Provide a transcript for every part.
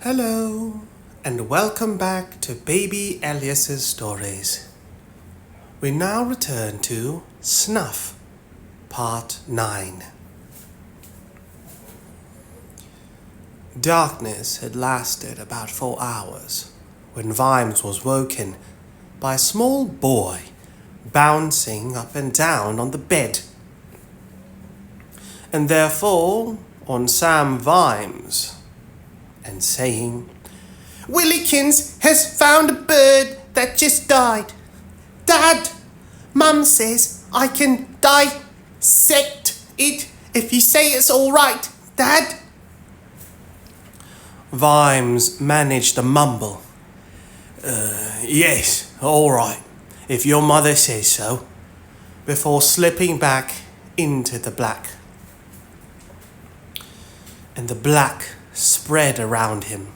Hello, and welcome back to Baby Elias's stories. We now return to Snuff, Part 9. Darkness had lasted about 4 hours when Vimes was woken by a small boy bouncing up and down on the bed, and therefore on Sam Vimes, and saying, "Willikins has found a bird that just died. Dad, Mum says I can dissect it if you say it's all right, Dad." Vimes managed to mumble, "Yes, all right, if your mother says so," before slipping back into the black. And the black spread around him.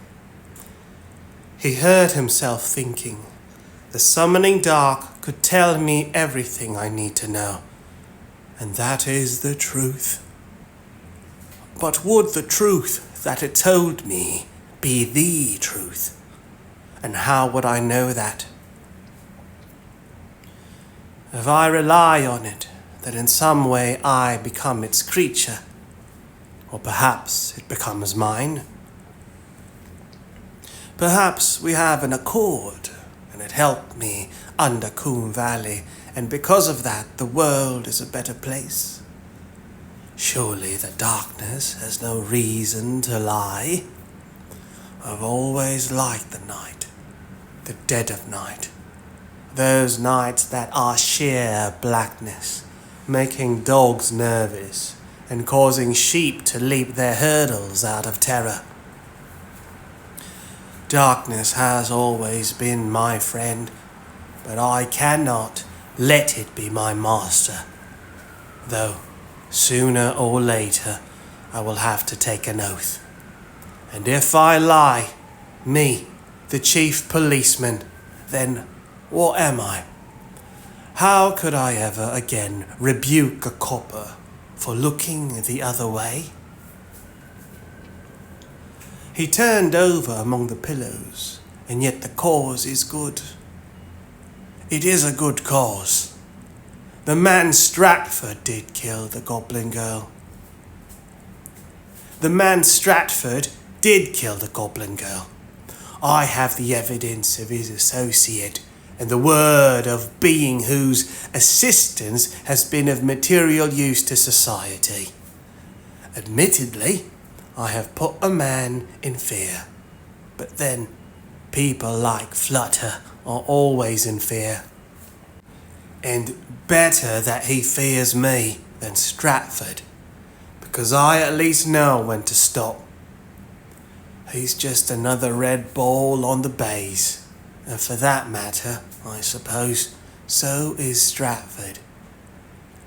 He heard himself thinking, "The summoning dark could tell me everything I need to know, and that is the truth. But would the truth that it told me be the truth? And how would I know that? If I rely on it, that in some way I become its creature, or perhaps it becomes mine. Perhaps we have an accord, and it helped me under Coombe Valley, and because of that the world is a better place. Surely the darkness has no reason to lie. I've always liked the night, the dead of night, those nights that are sheer blackness, making dogs nervous, and causing sheep to leap their hurdles out of terror. Darkness has always been my friend, but I cannot let it be my master, though sooner or later I will have to take an oath. And if I lie, me, the chief policeman, then what am I? How could I ever again rebuke a copper for looking the other way?" He turned over among the pillows, and yet the cause is good. It is a good cause. The man Stratford did kill the goblin girl. The man Stratford did kill the goblin girl. I have the evidence of his associate, and the word of being whose assistance has been of material use to society. Admittedly, I have put a man in fear, but then people like Flutter are always in fear. And better that he fears me than Stratford, because I at least know when to stop. He's just another red ball on the baize. And for that matter, I suppose, so is Stratford.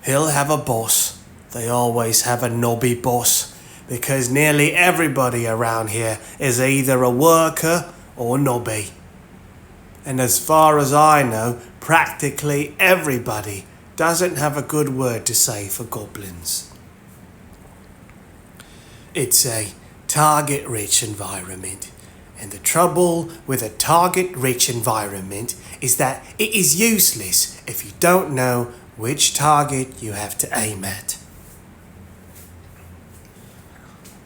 He'll have a boss. They always have a knobby boss, because nearly everybody around here is either a worker or knobby. And as far as I know, practically everybody doesn't have a good word to say for goblins. It's a target-rich environment. And the trouble with a target-rich environment is that it is useless if you don't know which target you have to aim at.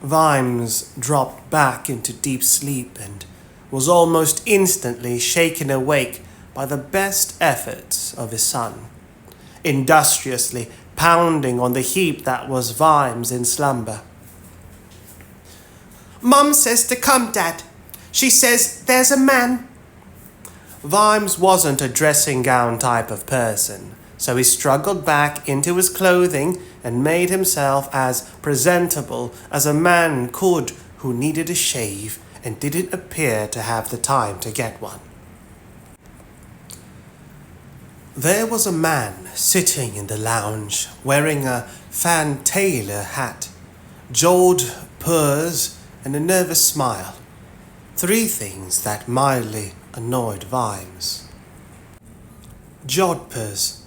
Vimes dropped back into deep sleep and was almost instantly shaken awake by the best efforts of his son, industriously pounding on the heap that was Vimes in slumber. "Mum says to come, Dad. She says there's a man." Vimes wasn't a dressing gown type of person, so he struggled back into his clothing and made himself as presentable as a man could who needed a shave and didn't appear to have the time to get one. There was a man sitting in the lounge wearing a Fan Taylor hat, jawed purrs, and a nervous smile. 3 things that mildly annoyed Vimes. Jodhpurs,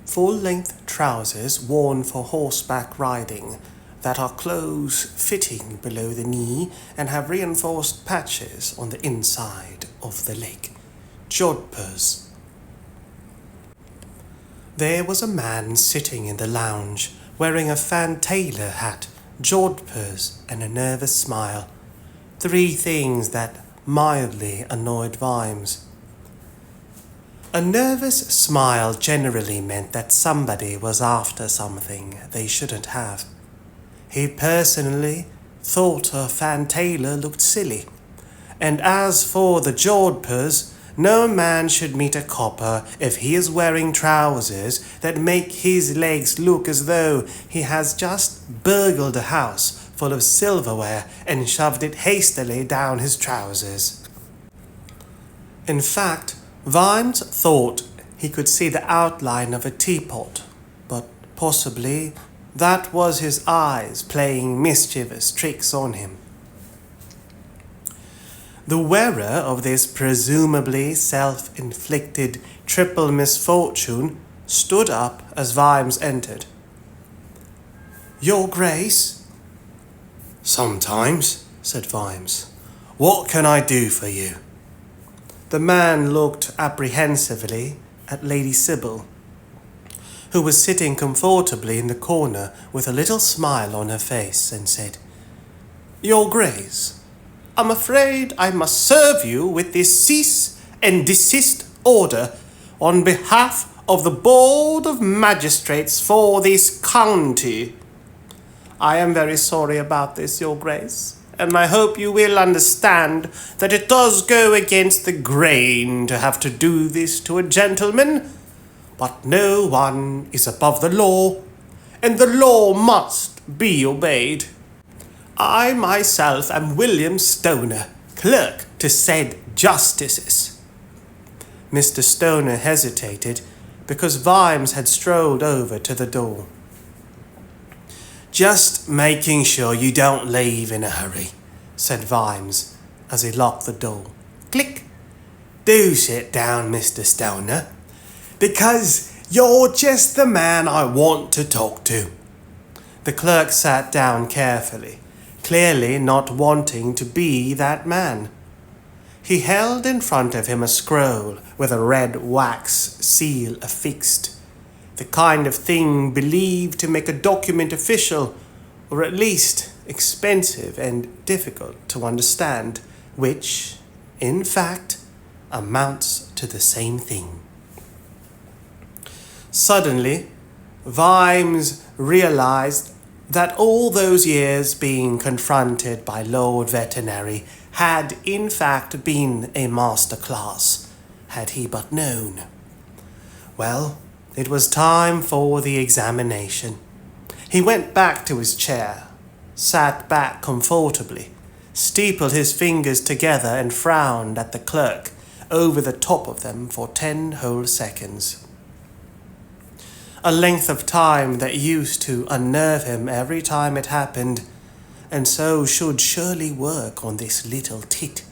full-length trousers worn for horseback riding, that are close-fitting below the knee and have reinforced patches on the inside of the leg. Jodhpurs. There was a man sitting in the lounge, wearing a fan tailor hat, jodhpurs, and a nervous smile. 3 things that mildly annoyed Vimes. A nervous smile generally meant that somebody was after something they shouldn't have. He personally thought a fan tailor looked silly. And as for the jodhpurs, no man should meet a copper if he is wearing trousers that make his legs look as though he has just burgled a house full of silverware and shoved it hastily down his trousers. In fact, Vimes thought he could see the outline of a teapot, but possibly that was his eyes playing mischievous tricks on him. The wearer of this presumably self-inflicted triple misfortune stood up as Vimes entered. "Your Grace?" "Sometimes," said Vimes. "What can I do for you?" The man looked apprehensively at Lady Sybil, who was sitting comfortably in the corner with a little smile on her face, and said, "Your Grace, I'm afraid I must serve you with this cease and desist order on behalf of the Board of Magistrates for this county. I am very sorry about this, Your Grace, and I hope you will understand that it does go against the grain to have to do this to a gentleman, but no one is above the law, and the law must be obeyed. I myself am William Stoner, clerk to said justices." Mr. Stoner hesitated because Vimes had strolled over to the door. "Just making sure you don't leave in a hurry," said Vimes as he locked the door. "Click. Do sit down, Mr. Stoner, because you're just the man I want to talk to." The clerk sat down carefully, clearly not wanting to be that man. He held in front of him a scroll with a red wax seal affixed, the kind of thing believed to make a document official, or at least expensive and difficult to understand, which, in fact, amounts to the same thing. Suddenly, Vimes realized that all those years being confronted by Lord Veterinary had in fact been a masterclass, had he but known. Well, it was time for the examination. He went back to his chair, sat back comfortably, steepled his fingers together and frowned at the clerk over the top of them for 10 whole seconds. A length of time that used to unnerve him every time it happened, and so should surely work on this little tit.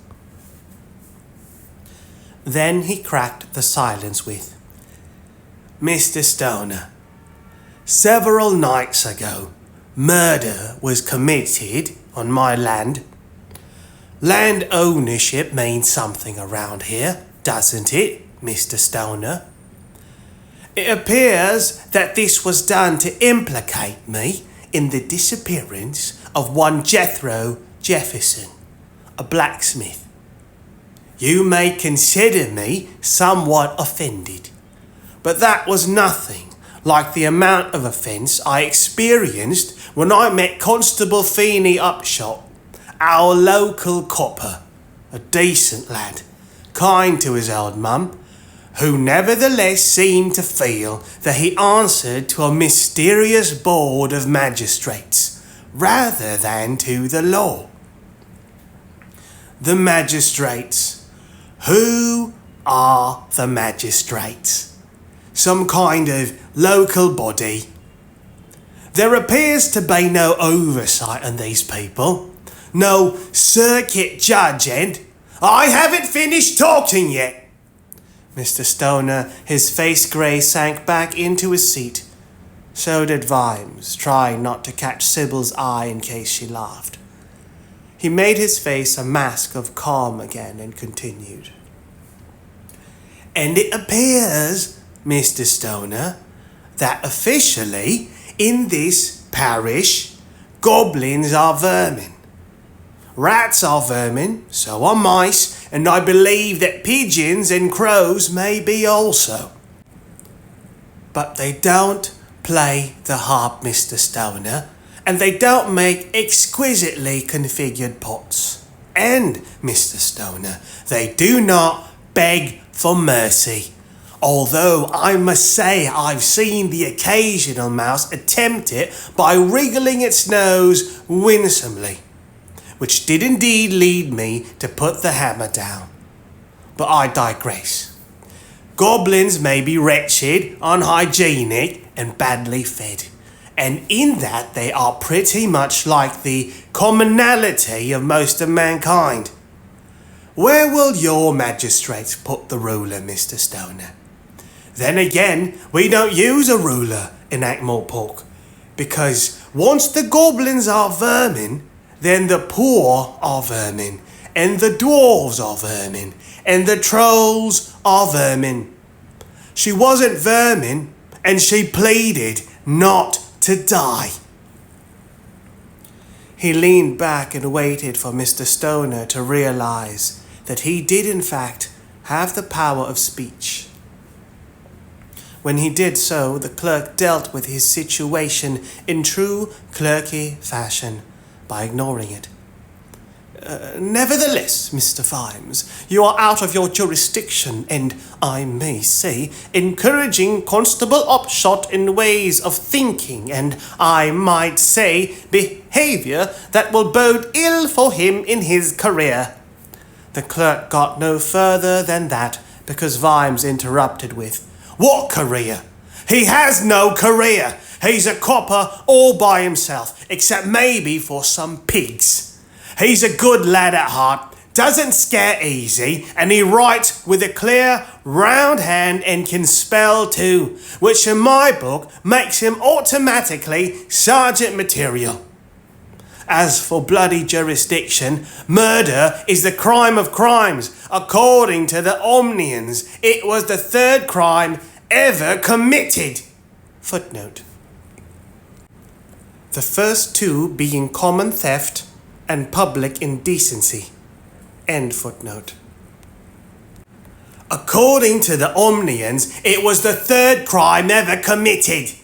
Then he cracked the silence with, "Mr. Stoner, several nights ago, murder was committed on my land. Land ownership means something around here, doesn't it, Mr. Stoner? It appears that this was done to implicate me in the disappearance of one Jethro Jefferson, a blacksmith. You may consider me somewhat offended, but that was nothing like the amount of offence I experienced when I met Constable Feeney Upshot, our local copper, a decent lad, kind to his old mum, who nevertheless seemed to feel that he answered to a mysterious board of magistrates rather than to the law. The magistrates. Who are the magistrates? Some kind of local body. There appears to be no oversight on these people. No circuit judge, and I haven't finished talking yet. Mr. Stoner, his face grey, sank back into his seat. So did Vimes, trying not to catch Sybil's eye in case she laughed. He made his face a mask of calm again and continued. And it appears, Mr. Stoner, that officially, in this parish, goblins are vermin. Rats are vermin, so are mice, and I believe that pigeons and crows may be also. But they don't play the harp, Mr. Stoner, and they don't make exquisitely configured pots. And, Mr. Stoner, they do not beg for mercy. Although I must say I've seen the occasional mouse attempt it by wriggling its nose winsomely, which did indeed lead me to put the hammer down. But I digress. Goblins may be wretched, unhygienic, and badly fed, and in that they are pretty much like the commonality of most of mankind. Where will your magistrates put the ruler, Mr. Stoner? Then again, we don't use a ruler in Ankh-Morpork, because once the goblins are vermin, then the poor are vermin, and the dwarves are vermin, and the trolls are vermin. She wasn't vermin, and she pleaded not to die. He leaned back and waited for Mr. Stoner to realize that he did in fact have the power of speech. When he did so, the clerk dealt with his situation in true clerky fashion by ignoring it. Nevertheless, Mr. Vimes, you are out of your jurisdiction and, I may say, encouraging Constable Upshot in ways of thinking and, I might say, behaviour that will bode ill for him in his career. The clerk got no further than that because Vimes interrupted with, What career? He has no career. He's a copper all by himself, except maybe for some pigs. He's a good lad at heart, doesn't scare easy, and he writes with a clear, round hand and can spell too, which in my book makes him automatically sergeant material. As for bloody jurisdiction, murder is the crime of crimes. According to the Omnians, it was the third crime ever committed. Footnote. The first two being common theft and public indecency. End footnote. According to the Omnians, it was the third crime ever committed.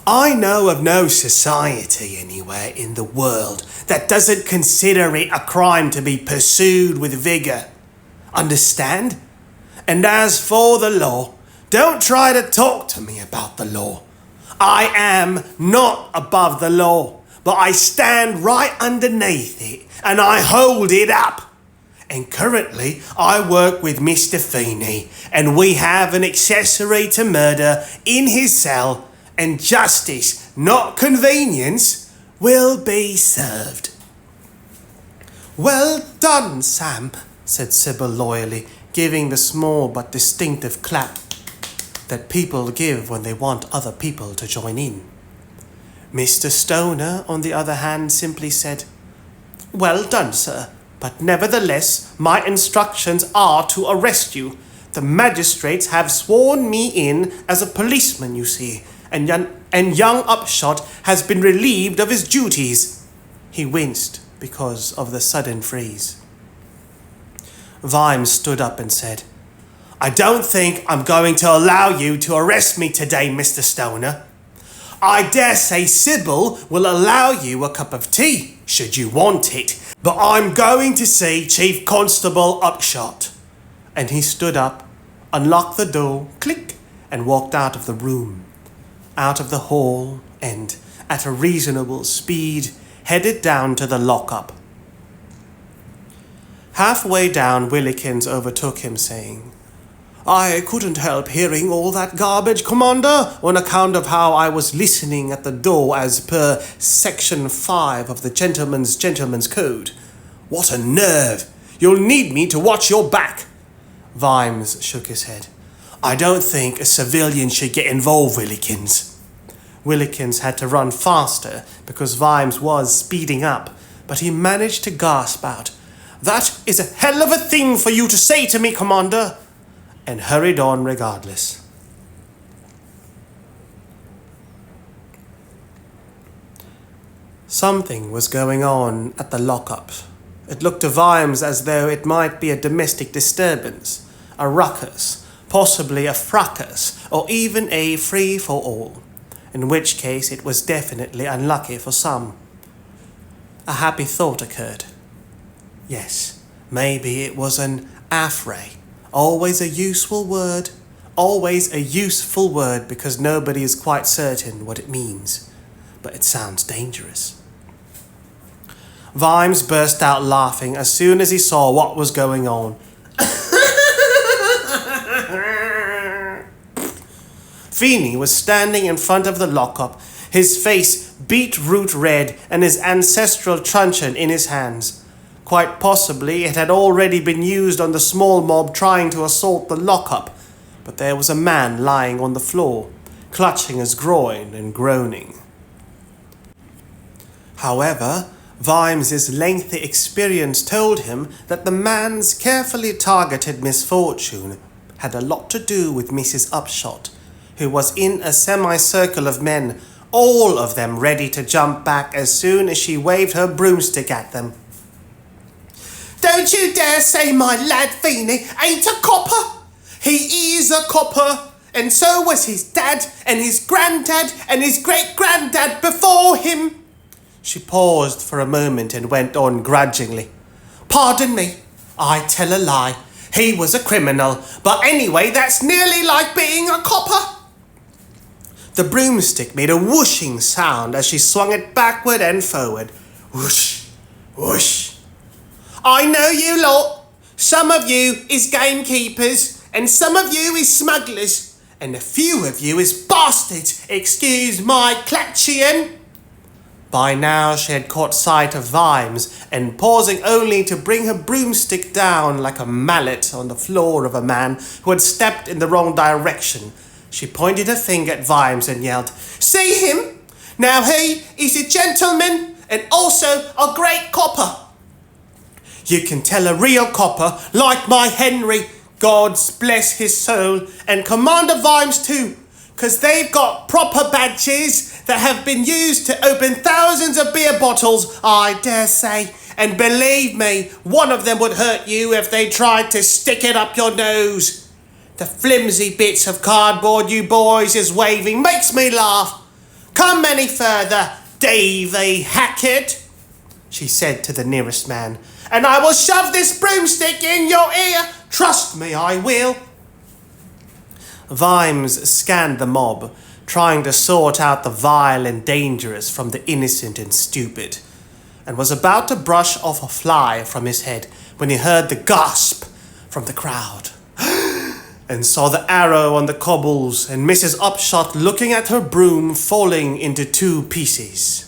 I know of no society anywhere in the world that doesn't consider it a crime to be pursued with vigour. Understand? And as for the law, don't try to talk to me about the law. I am not above the law, but I stand right underneath it and I hold it up. And currently I work with Mr. Feeney and we have an accessory to murder in his cell, and justice, not convenience, will be served. Well done, Sam, said Sybil loyally, giving the small but distinctive clap that people give when they want other people to join in. Mr. Stoner, on the other hand, simply said, Well done, sir, but nevertheless my instructions are to arrest you. The magistrates have sworn me in as a policeman, you see, and young Upshot has been relieved of his duties. He winced because of the sudden freeze. Vimes stood up and said, I don't think I'm going to allow you to arrest me today, Mr. Stoner. I dare say Sybil will allow you a cup of tea, should you want it, but I'm going to see Chief Constable Upshot. And he stood up, unlocked the door, click, and walked out of the room, out of the hall, and, at a reasonable speed, headed down to the lockup. Halfway down, Willikins overtook him, saying, I couldn't help hearing all that garbage, Commander, on account of how I was listening at the door as per Section 5 of the Gentleman's Code. What a nerve! You'll need me to watch your back. Vimes shook his head. I don't think a civilian should get involved, Willikins. Willikins had to run faster because Vimes was speeding up, but he managed to gasp out, "That is a hell of a thing for you to say to me, Commander," and hurried on regardless. Something was going on at the lockup. It looked to Vimes as though it might be a domestic disturbance, a ruckus, possibly a fracas, or even a free-for-all, in which case it was definitely unlucky for some. A happy thought occurred. Yes, maybe it was an affray. Always a useful word. Always a useful word because nobody is quite certain what it means. But it sounds dangerous. Vimes burst out laughing as soon as he saw what was going on. Feeney was standing in front of the lockup, his face beetroot red and his ancestral truncheon in his hands. Quite possibly it had already been used on the small mob trying to assault the lockup, but there was a man lying on the floor, clutching his groin and groaning. However, Vimes's lengthy experience told him that the man's carefully targeted misfortune had a lot to do with Mrs. Upshot, who was in a semicircle of men, all of them ready to jump back as soon as she waved her broomstick at them. "Don't you dare say my lad Feeney ain't a copper! He is a copper, and so was his dad, and his granddad, and his great-granddad before him." She paused for a moment and went on grudgingly. "Pardon me, I tell a lie. He was a criminal, but anyway, that's nearly like being a copper." The broomstick made a whooshing sound as she swung it backward and forward. Whoosh, whoosh. "I know you lot. Some of you is gamekeepers, and some of you is smugglers, and a few of you is bastards, excuse my clutching." By now she had caught sight of Vimes, and pausing only to bring her broomstick down like a mallet on the floor of a man who had stepped in the wrong direction, she pointed her finger at Vimes and yelled, "See him? Now he is a gentleman and also a great copper. You can tell a real copper, like my Henry, God bless his soul, and Commander Vimes too, 'cause they've got proper badges that have been used to open thousands of beer bottles, I dare say, and believe me, one of them would hurt you if they tried to stick it up your nose. The flimsy bits of cardboard you boys is waving makes me laugh. Come any further, Davy Hackett," she said to the nearest man, "and I will shove this broomstick in your ear. Trust me, I will." Vimes scanned the mob, trying to sort out the vile and dangerous from the innocent and stupid, and was about to brush off a fly from his head when he heard the gasp from the crowd and saw the arrow on the cobbles and Mrs. Upshot looking at her broom falling into two pieces.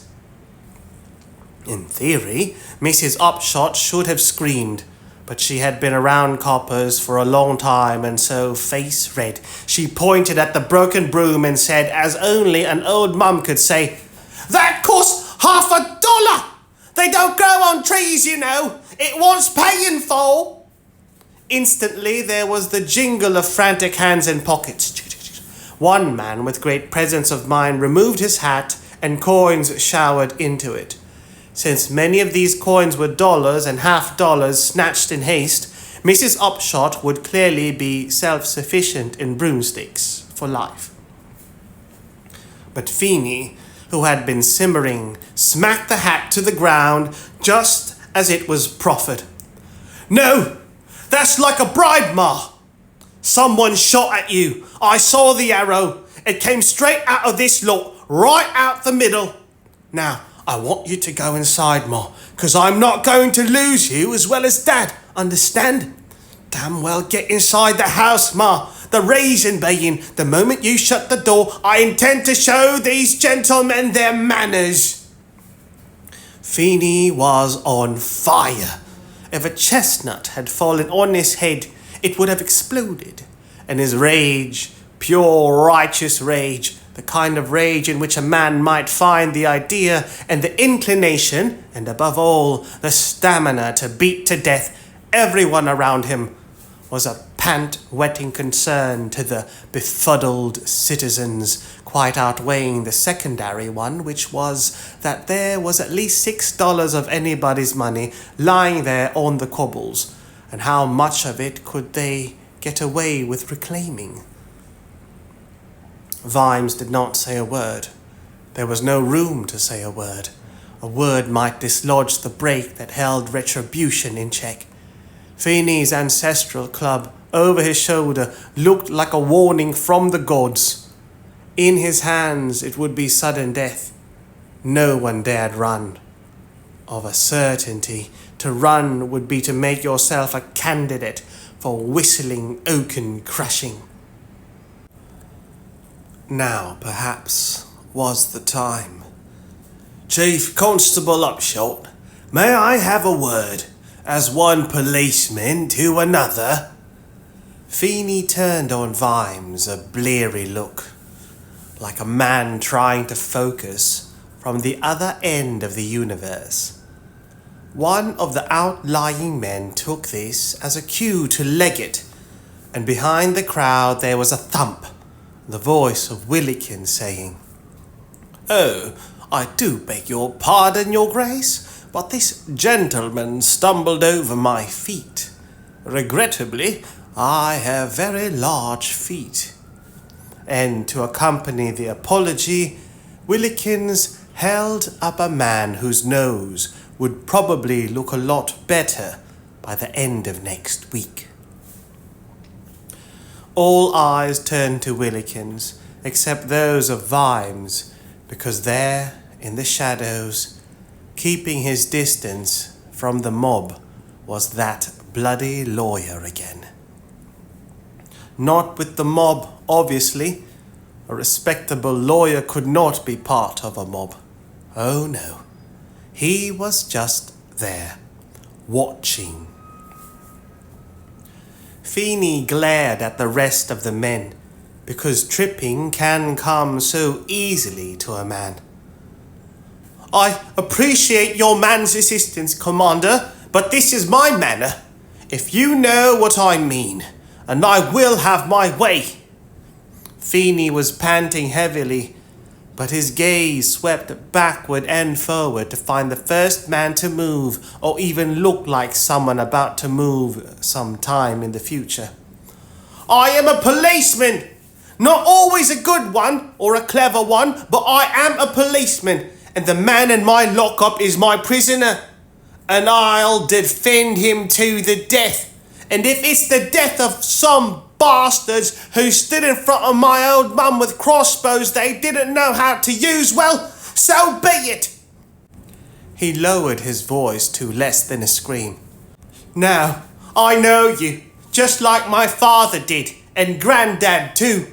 In theory, Mrs. Upshot should have screamed, but she had been around coppers for a long time, and so, face red, she pointed at the broken broom and said, as only an old mum could say, "That costs $50. They don't grow on trees, you know. It wants paying for." Instantly, there was the jingle of frantic hands and pockets. One man with great presence of mind removed his hat, and coins showered into it. Since many of these coins were dollars and half-dollars snatched in haste, Mrs. Upshot would clearly be self-sufficient in broomsticks for life. But Feeney, who had been simmering, smacked the hat to the ground just as it was proffered. "No, that's like a bribe, Ma. Someone shot at you. I saw the arrow. It came straight out of this lot, right out the middle. Now, I want you to go inside, Ma, 'cause I'm not going to lose you as well as Dad, understand? Damn well get inside the house, Ma. The reason being, the moment you shut the door, I intend to show these gentlemen their manners." Feeney was on fire. If a chestnut had fallen on his head, it would have exploded, and his rage, pure righteous rage, the kind of rage in which a man might find the idea and the inclination, and above all, the stamina to beat to death everyone around him, was a pant-wetting concern to the befuddled citizens, quite outweighing the secondary one, which was that there was at least $6 of anybody's money lying there on the cobbles, and how much of it could they get away with reclaiming? Vimes did not say a word. There was no room to say a word. A word might dislodge the brake that held retribution in check. Feeney's ancestral club over his shoulder looked like a warning from the gods. In his hands it would be sudden death. No one dared run. Of a certainty, to run would be to make yourself a candidate for whistling oaken crushing. Now, perhaps, was the time. Chief Constable Upshot, may I have a word, as one policeman to another? Feeney turned on Vimes a bleary look, like a man trying to focus from the other end of the universe. One of the outlying men took this as a cue to leg it, and behind the crowd there was a thump, the voice of Willikins saying, "Oh, I do beg your pardon, your grace, but this gentleman stumbled over my feet. Regrettably, I have very large feet." And to accompany the apology, Willikins held up a man whose nose would probably look a lot better by the end of next week. All eyes turned to Willikins, except those of Vimes, because there, in the shadows, keeping his distance from the mob, was that bloody lawyer again. Not with the mob, obviously. A respectable lawyer could not be part of a mob. Oh no. He was just there, watching. Feeney glared at the rest of the men, because tripping can come so easily to a man. "I appreciate your man's assistance, Commander, but this is my manner, if you know what I mean, and I will have my way." Feeney was panting heavily, but his gaze swept backward and forward to find the first man to move, or even look like someone about to move some time in the future. "I am a policeman! Not always a good one, or a clever one, but I am a policeman, and the man in my lockup is my prisoner, and I'll defend him to the death. And if it's the death of some bastards who stood in front of my old mum with crossbows they didn't know how to use, well, so be it." He lowered his voice to less than a scream. "Now, I know you, just like my father did, and Grandad too.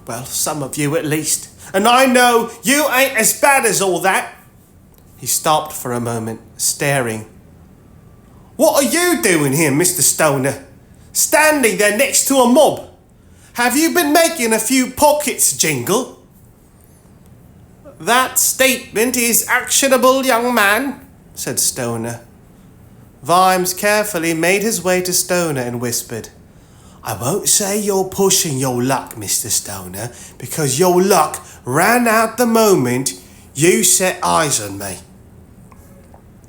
Well, some of you at least. And I know you ain't as bad as all that." He stopped for a moment, staring. "What are you doing here, Mr. Stoner? Standing there next to a mob? Have you been making a few pockets jingle?" "That statement is actionable, young man," said Stoner. Vimes carefully made his way to Stoner and whispered, "I won't say you're pushing your luck, Mr. Stoner, because your luck ran out the moment you set eyes on me."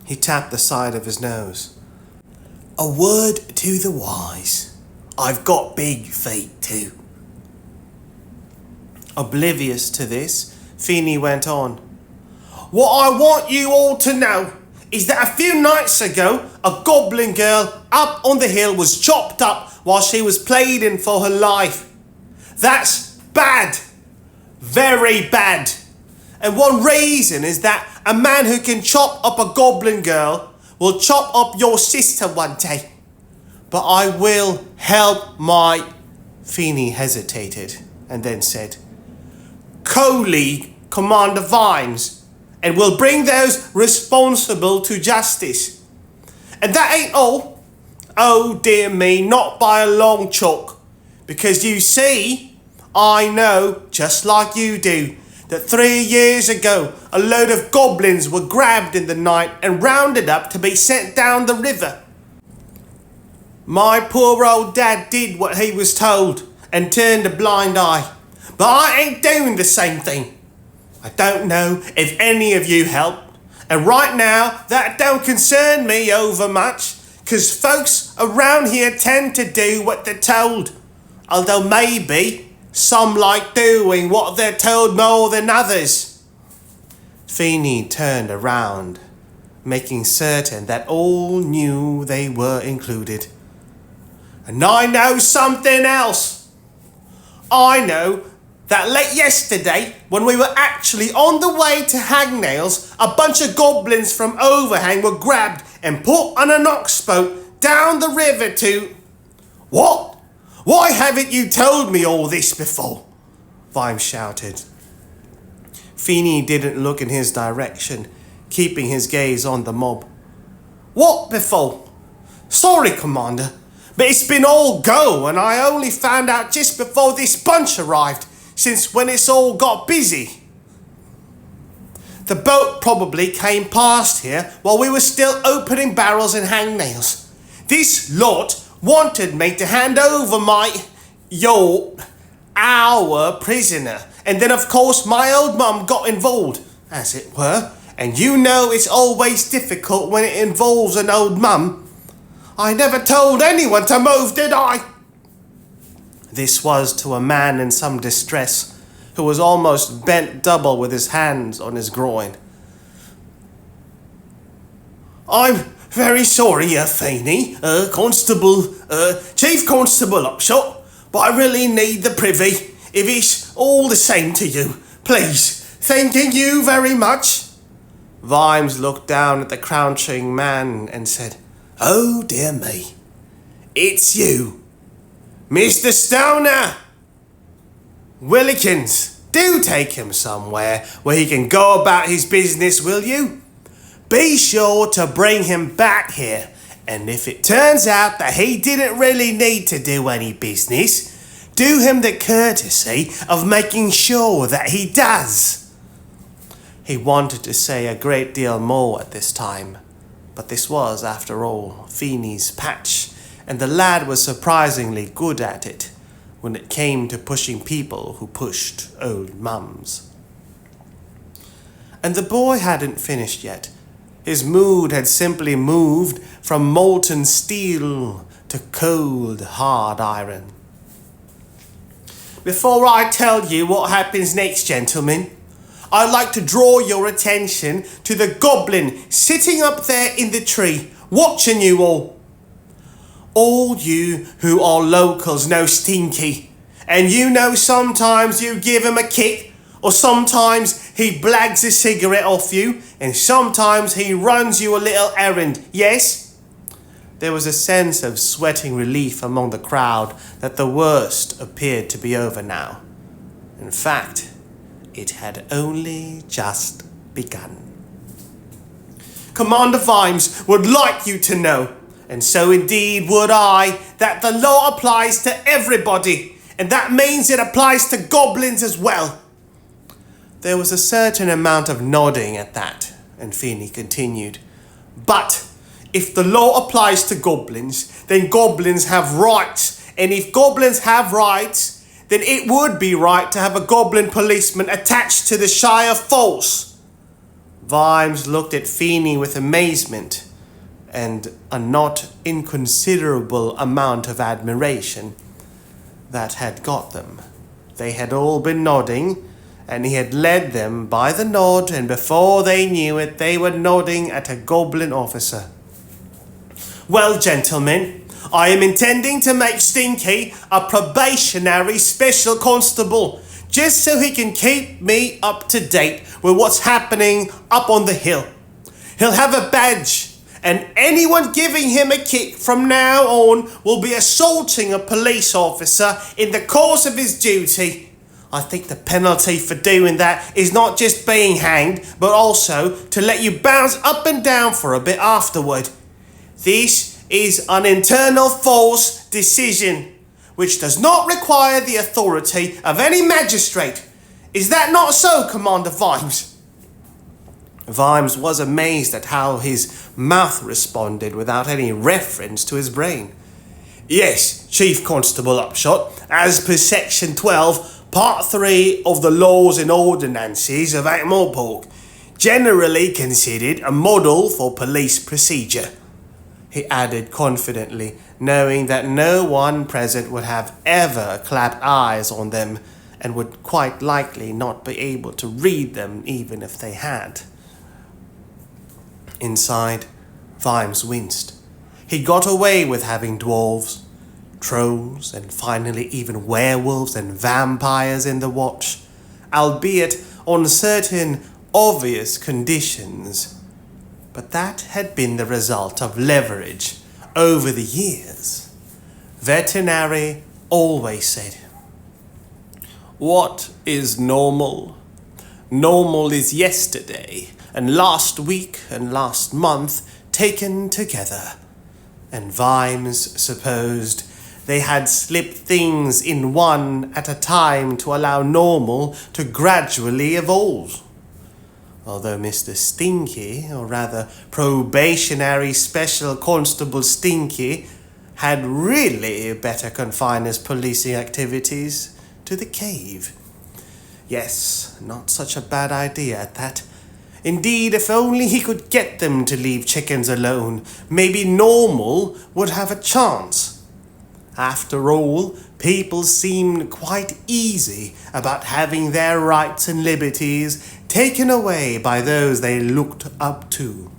He tapped the side of his nose. "A word to the wise. I've got big feet too." Oblivious to this, Feeney went on. "What I want you all to know is that a few nights ago, a goblin girl up on the hill was chopped up while she was pleading for her life. That's bad. Very bad. And one reason is that a man who can chop up a goblin girl will chop up your sister one day. But I will help my..." Feeney hesitated and then said, "colleague, Commander Vimes, and will bring those responsible to justice. And that ain't all. Oh dear me, not by a long chalk. Because you see, I know, just like you do, that 3 years ago a load of goblins were grabbed in the night and rounded up to be sent down the river. My poor old dad did what he was told and turned a blind eye, but I ain't doing the same thing. I don't know if any of you helped, and right now that don't concern me over much, 'cause folks around here tend to do what they're told, although maybe some like doing what they're told more than others. Feeney turned around, making certain that all knew they were included. And I know something else. I know that late yesterday, when we were actually on the way to Hangnails, a bunch of goblins from Overhang were grabbed and put on an ox boat down the river to... What? Why haven't you told me all this before? Vimes shouted. Feeney didn't look in his direction, keeping his gaze on the mob. What before? Sorry, Commander, but it's been all go and I only found out just before this bunch arrived, since when it's all got busy. The boat probably came past here while we were still opening barrels and hangnails. This lot wanted me to hand over our prisoner, and then of course my old mum got involved, as it were, and you know it's always difficult when it involves an old mum. I never told anyone to move, did I? This was to a man in some distress, who was almost bent double with his hands on his groin. I'm very sorry, Feeney, Constable, Chief Constable Upshot, but I really need the privy, if it's all the same to you. Please, thanking you very much. Vimes looked down at the crouching man and said, Oh dear me, it's you, Mr. Stoner. Willikins, do take him somewhere where he can go about his business, will you? Be sure to bring him back here, and if it turns out that he didn't really need to do any business, do him the courtesy of making sure that he does. He wanted to say a great deal more at this time, but this was, after all, Feeney's patch, and the lad was surprisingly good at it when it came to pushing people who pushed old mums. And the boy hadn't finished yet. His mood had simply moved from molten steel to cold, hard iron. Before I tell you what happens next, gentlemen, I'd like to draw your attention to the goblin sitting up there in the tree, watching you all. All you who are locals know Stinky, and you know sometimes you give him a kick, or sometimes he blags a cigarette off you, and sometimes he runs you a little errand, yes? There was a sense of sweating relief among the crowd that the worst appeared to be over now. In fact, it had only just begun. Commander Vimes would like you to know, and so indeed would I, that the law applies to everybody, and that means it applies to goblins as well. There was a certain amount of nodding at that, and Feeney continued. But if the law applies to goblins, then goblins have rights, and if goblins have rights, then it would be right to have a goblin policeman attached to the Shire force. Vimes looked at Feeney with amazement and a not inconsiderable amount of admiration that had got them. They had all been nodding, and he had led them by the nod, and before they knew it, they were nodding at a goblin officer. Well, gentlemen, I am intending to make Stinky a probationary special constable, just so he can keep me up to date with what's happening up on the hill. He'll have a badge, and anyone giving him a kick from now on will be assaulting a police officer in the course of his duty. I think the penalty for doing that is not just being hanged, but also to let you bounce up and down for a bit afterward. This is an internal force decision. which does not require the authority of any magistrate. Is that not so, Commander Vimes? Vimes was amazed at how his mouth responded without any reference to his brain. Yes, Chief Constable Upshot, as per Section 12, Part 3 of the Laws and Ordinances of Ankh-Morpork, generally considered a model for police procedure, he added confidently, knowing that no one present would have ever clapped eyes on them and would quite likely not be able to read them even if they had. Inside, Vimes winced. He got away with having dwarves, trolls, and finally even werewolves and vampires in the watch, albeit on certain obvious conditions. But that had been the result of leverage over the years. Veterinary always said, "What is normal? Normal is yesterday, and last week and last month taken together." And Vimes supposed they had slipped things in one at a time to allow normal to gradually evolve. Although Mr. Stinky, or rather probationary special constable Stinky, had really better confine his policing activities to the cave. Yes, not such a bad idea at that. Indeed, if only he could get them to leave chickens alone, maybe normal would have a chance. After all, people seemed quite easy about having their rights and liberties taken away by those they looked up to.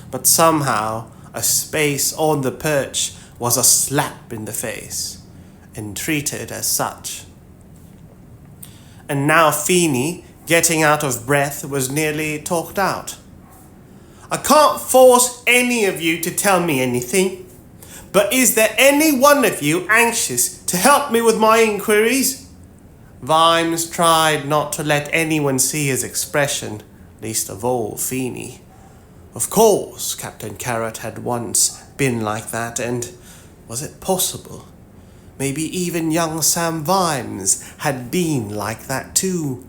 But somehow, a space on the perch was a slap in the face, and treated as such. And now Feeney, getting out of breath, was nearly talked out. "I can't force any of you to tell me anything, but is there any one of you anxious to help me with my inquiries?" Vimes tried not to let anyone see his expression, least of all Feeney. Of course, Captain Carrot had once been like that, and was it possible? Maybe even young Sam Vimes had been like that too.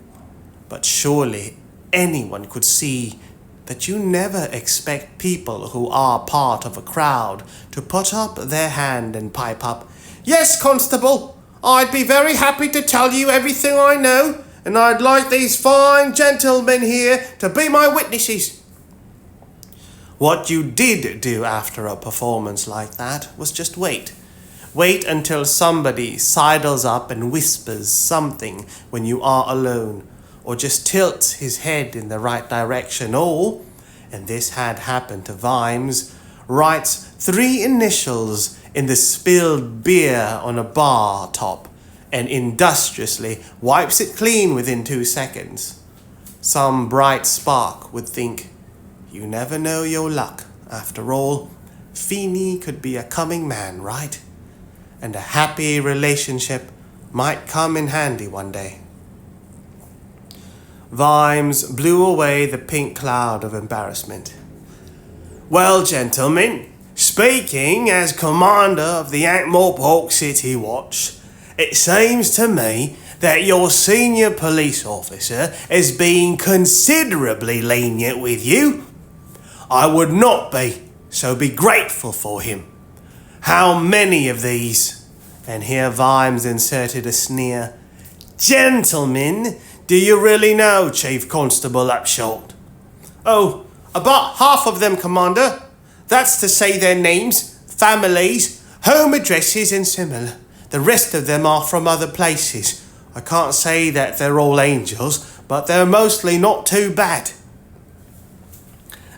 But surely anyone could see that you never expect people who are part of a crowd to put up their hand and pipe up, "Yes, Constable, I'd be very happy to tell you everything I know, and I'd like these fine gentlemen here to be my witnesses." What you did do after a performance like that was just wait. Wait until somebody sidles up and whispers something when you are alone, or just tilts his head in the right direction, or, and this had happened to Vimes, writes 3 initials in the spilled beer on a bar top, and industriously wipes it clean within 2 seconds. Some bright spark would think, you never know your luck. After all, Feeney could be a coming man, right? And a happy relationship might come in handy one day. Vimes blew away the pink cloud of embarrassment. "Well, gentlemen, speaking as commander of the Ankh-Morpork City Watch, it seems to me that your senior police officer is being considerably lenient with you. I would not be, so be grateful for him. How many of these," and here Vimes inserted a sneer, "gentlemen, do you really know Chief Constable Upshot?" "Oh, about half of them, Commander. That's to say their names, families, home addresses and similar. The rest of them are from other places. I can't say that they're all angels, but they're mostly not too bad."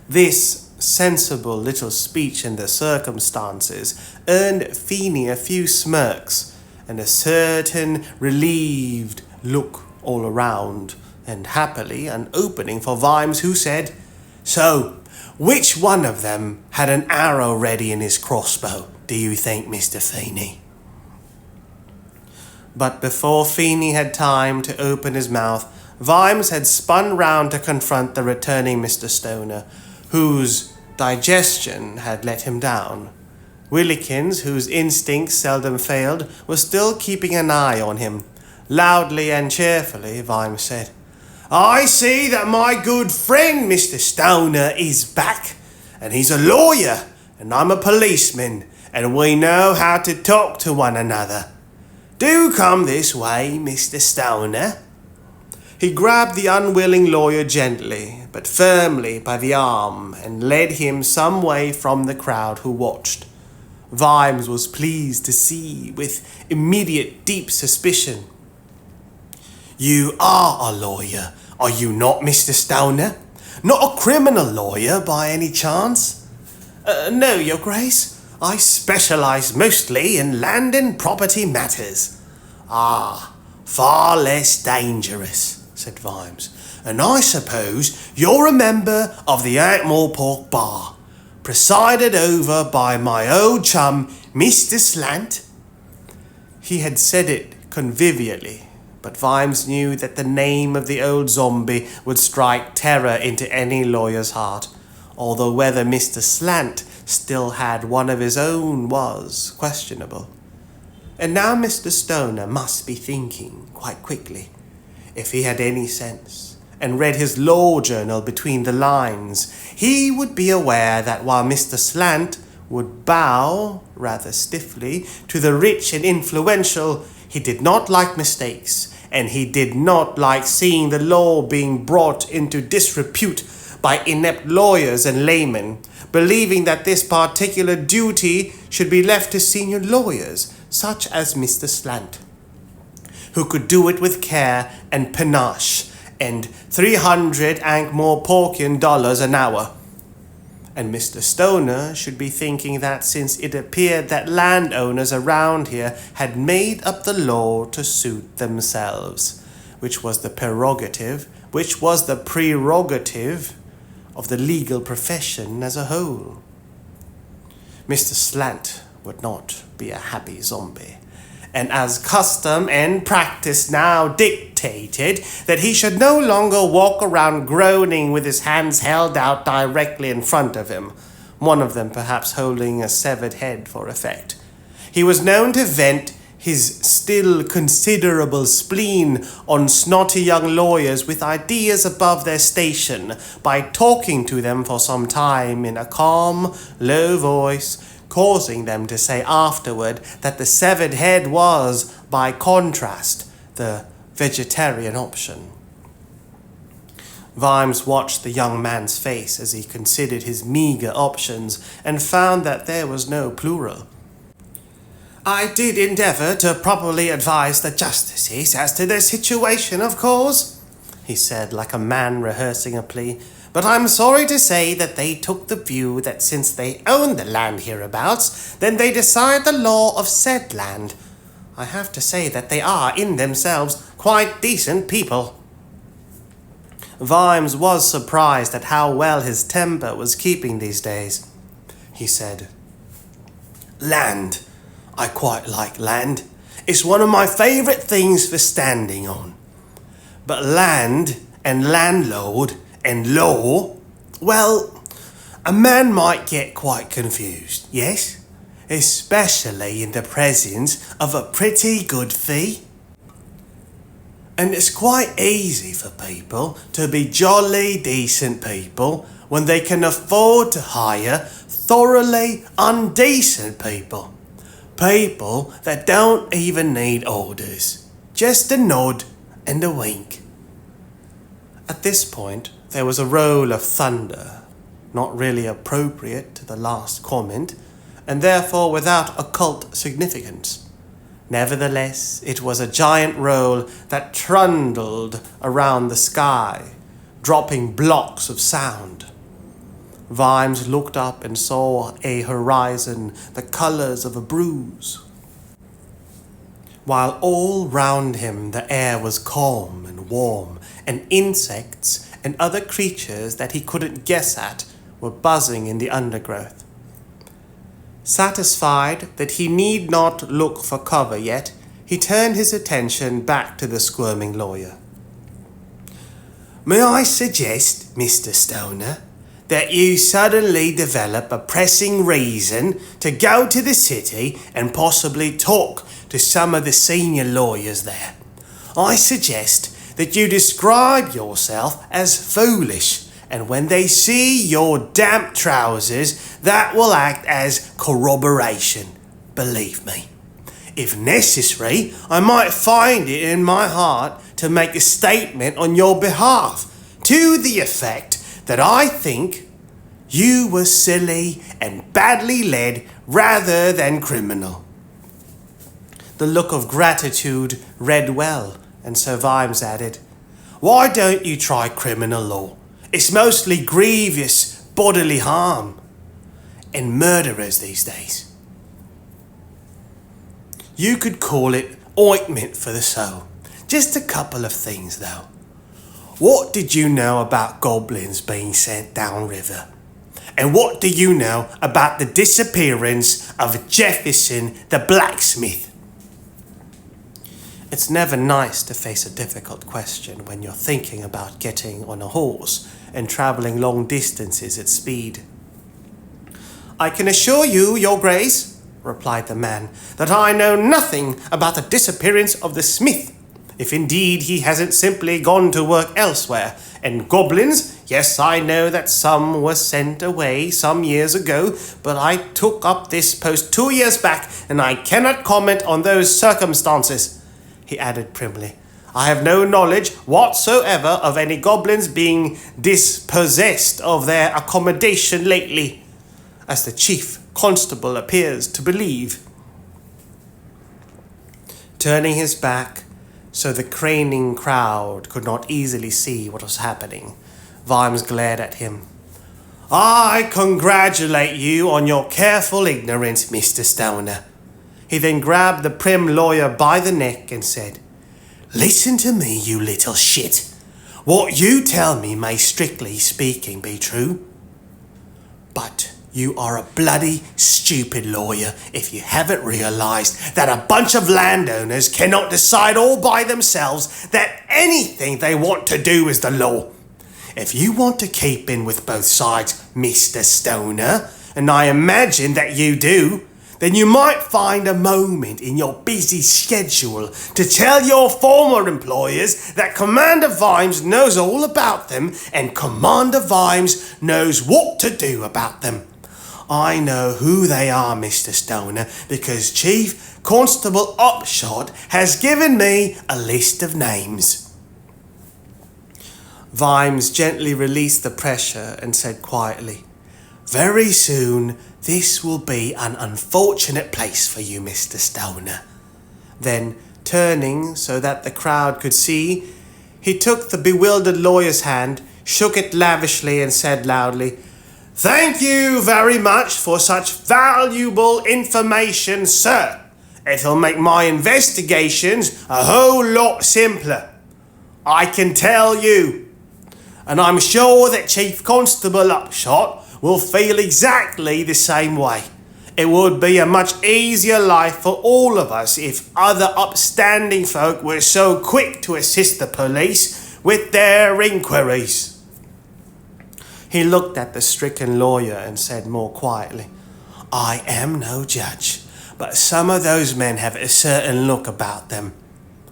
This sensible little speech in the circumstances earned Feeney a few smirks and a certain relieved look all around, and happily an opening for Vimes, who said, "So, which one of them had an arrow ready in his crossbow, do you think, Mr. Feeney?" But before Feeney had time to open his mouth, Vimes had spun round to confront the returning Mr. Stoner, whose digestion had let him down. Willikins, whose instincts seldom failed, was still keeping an eye on him. Loudly and cheerfully, Vimes said, "I see that my good friend Mr. Stoner is back, and he's a lawyer, and I'm a policeman, and we know how to talk to one another. Do come this way, Mr. Stoner." He grabbed the unwilling lawyer gently, but firmly by the arm, and led him some way from the crowd who watched. Vimes was pleased to see, with immediate deep suspicion. "You are a lawyer, are you not, Mr. Stoner? Not a criminal lawyer by any chance?" No, Your Grace. I specialize mostly in land and property matters." "Ah, far less dangerous," said Vimes. "And I suppose you're a member of the Ankh-Morpork Bar, presided over by my old chum, Mr. Slant?" He had said it convivially, but Vimes knew that the name of the old zombie would strike terror into any lawyer's heart, although whether Mr. Slant still had one of his own was questionable. And now Mr. Stoner must be thinking quite quickly, if he had any sense, and read his law journal between the lines, he would be aware that while Mr. Slant would bow, rather stiffly, to the rich and influential, he did not like mistakes, and he did not like seeing the law being brought into disrepute by inept lawyers and laymen, believing that this particular duty should be left to senior lawyers, such as Mr. Slant, who could do it with care and panache, and 300 Ankh-Morporkian dollars an hour. And Mr. Stoner should be thinking that since it appeared that landowners around here had made up the law to suit themselves, which was the prerogative of the legal profession as a whole. Mr. Slant would not be a happy zombie, and as custom and practice now dictated that he should no longer walk around groaning with his hands held out directly in front of him, one of them perhaps holding a severed head for effect. He was known to vent his still considerable spleen on snotty young lawyers with ideas above their station by talking to them for some time in a calm, low voice, causing them to say afterward that the severed head was, by contrast, the vegetarian option. Vimes watched the young man's face as he considered his meager options and found that there was no plural. "I did endeavour to properly advise the justices as to their situation, of course," he said like a man rehearsing a plea, "but I'm sorry to say that they took the view that since they own the land hereabouts, then they decide the law of said land. I have to say that they are, in themselves, quite decent people." Vimes was surprised at how well his temper was keeping these days. He said, "Land. I quite like land. It's one of my favourite things for standing on. But land and landlord and law, well, a man might get quite confused, yes? Especially in the presence of a pretty good fee. And it's quite easy for people to be jolly decent people when they can afford to hire thoroughly undecent people. People that don't even need orders. Just a nod and a wink." At this point, there was a roll of thunder, not really appropriate to the last comment, and therefore without occult significance. Nevertheless, it was a giant roll that trundled around the sky, dropping blocks of sound. Vimes looked up and saw a horizon the colours of a bruise, while all round him the air was calm and warm, and insects and other creatures that he couldn't guess at were buzzing in the undergrowth. Satisfied that he need not look for cover yet, he turned his attention back to the squirming lawyer. "May I suggest, Mr. Stoner, that you suddenly develop a pressing reason to go to the city and possibly talk to some of the senior lawyers there. I suggest that you describe yourself as foolish, and when they see your damp trousers, that will act as corroboration, believe me. If necessary, I might find it in my heart to make a statement on your behalf, to the effect that I think you were silly and badly led rather than criminal. The look of gratitude read well, and Sir Vimes added, "Why don't you try criminal law? It's mostly grievous bodily harm and murderers these days. You could call it ointment for the soul. Just a couple of things, though. What did you know about goblins being sent downriver? And what do you know about the disappearance of Jefferson the blacksmith?" It's never nice to face a difficult question when you're thinking about getting on a horse and travelling long distances at speed. "I can assure you, Your Grace," replied the man, "that I know nothing about the disappearance of the smith. If indeed he hasn't simply gone to work elsewhere. And goblins, yes, I know that some were sent away some years ago, but I took up this post 2 years back, and I cannot comment on those circumstances," he added primly. "I have no knowledge whatsoever of any goblins being dispossessed of their accommodation lately, as the chief constable appears to believe." Turning his back so the craning crowd could not easily see what was happening, Vimes glared at him. "I congratulate you on your careful ignorance, Mr. Stoner." He then grabbed the prim lawyer by the neck and said, "Listen to me, you little shit. What you tell me may, strictly speaking, be true. But you are a bloody stupid lawyer if you haven't realized that a bunch of landowners cannot decide all by themselves that anything they want to do is the law. If you want to keep in with both sides, Mr. Stoner, and I imagine that you do, then you might find a moment in your busy schedule to tell your former employers that Commander Vimes knows all about them and Commander Vimes knows what to do about them. I know who they are, Mr. Stoner, because Chief Constable Upshot has given me a list of names." Vimes gently released the pressure and said quietly, "Very soon this will be an unfortunate place for you, Mr. Stoner." Then, turning so that the crowd could see, he took the bewildered lawyer's hand, shook it lavishly, and said loudly, "Thank you very much for such valuable information, sir. It'll make my investigations a whole lot simpler, I can tell you. And I'm sure that Chief Constable Upshot will feel exactly the same way. It would be a much easier life for all of us if other upstanding folk were so quick to assist the police with their inquiries." He looked at the stricken lawyer and said more quietly, "I am no judge, but some of those men have a certain look about them.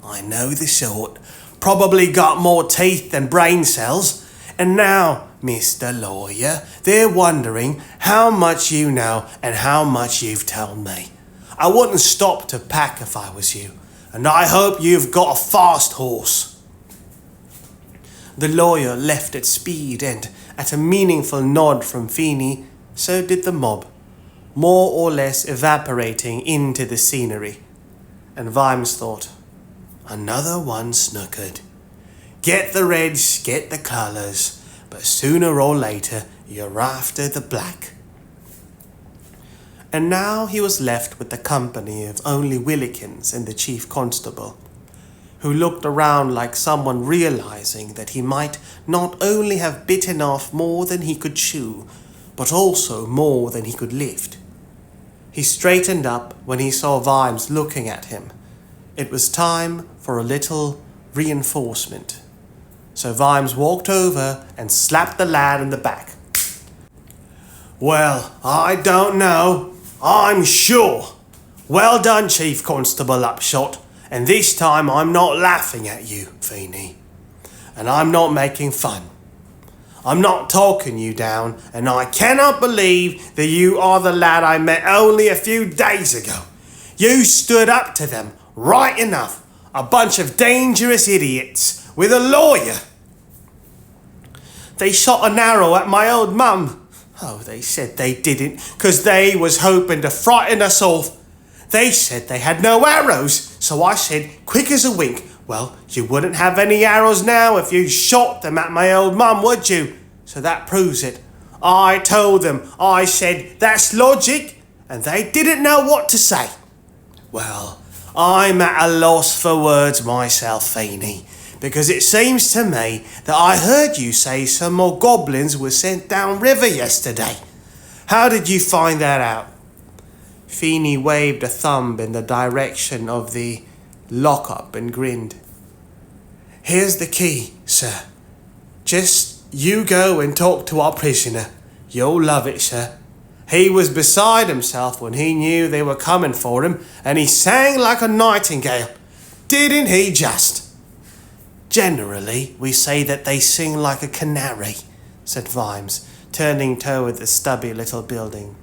I know the sort, probably got more teeth than brain cells. And now, Mr. Lawyer, they're wondering how much you know and how much you've told me. I wouldn't stop to pack if I was you, and I hope you've got a fast horse." The lawyer left at speed, and at a meaningful nod from Feeney, so did the mob, more or less evaporating into the scenery. And Vimes thought, "Another one snookered. Get the reds, get the colours, but sooner or later you're after the black." And now he was left with the company of only Willikins and the chief constable, who looked around like someone realizing that he might not only have bitten off more than he could chew, but also more than he could lift. He straightened up when he saw Vimes looking at him. It was time for a little reinforcement. So Vimes walked over and slapped the lad in the back. Well, I don't know. I'm sure. Well done, Chief Constable Upshot. And this time I'm not laughing at you, Feeney. And I'm not making fun. I'm not talking you down, and I cannot believe that you are the lad I met only a few days ago. You stood up to them, right enough. A bunch of dangerous idiots, with a lawyer. They shot an arrow at my old mum. Oh, they said they didn't, 'cause they was hoping to frighten us off. They said they had no arrows, so I said, quick as a wink, well, you wouldn't have any arrows now if you shot them at my old mum, would you? So that proves it. I told them, I said, that's logic, and they didn't know what to say. Well, I'm at a loss for words myself, Feeney, because it seems to me that I heard you say some more goblins were sent down river yesterday. How did you find that out? Feeney waved a thumb in the direction of the lockup and grinned. Here's the key, sir. Just you go and talk to our prisoner. You'll love it, sir. He was beside himself when he knew they were coming for him, and he sang like a nightingale. Didn't he just? Generally, we say that they sing like a canary, said Vimes, turning toward the stubby little building.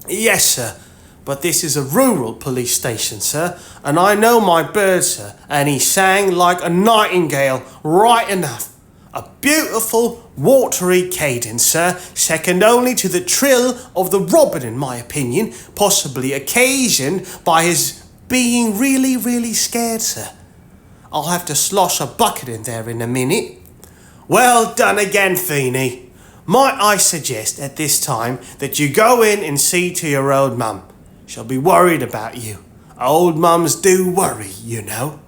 Yes, sir. But this is a rural police station, sir, and I know my bird, sir, and he sang like a nightingale, right enough. A beautiful, watery cadence, sir, second only to the trill of the robin, in my opinion, possibly occasioned by his being really, really scared, sir. I'll have to slosh a bucket in there in a minute. Well done again, Feeney. Might I suggest at this time that you go in and see to your old mum? She'll be worried about you. Old mums do worry, you know.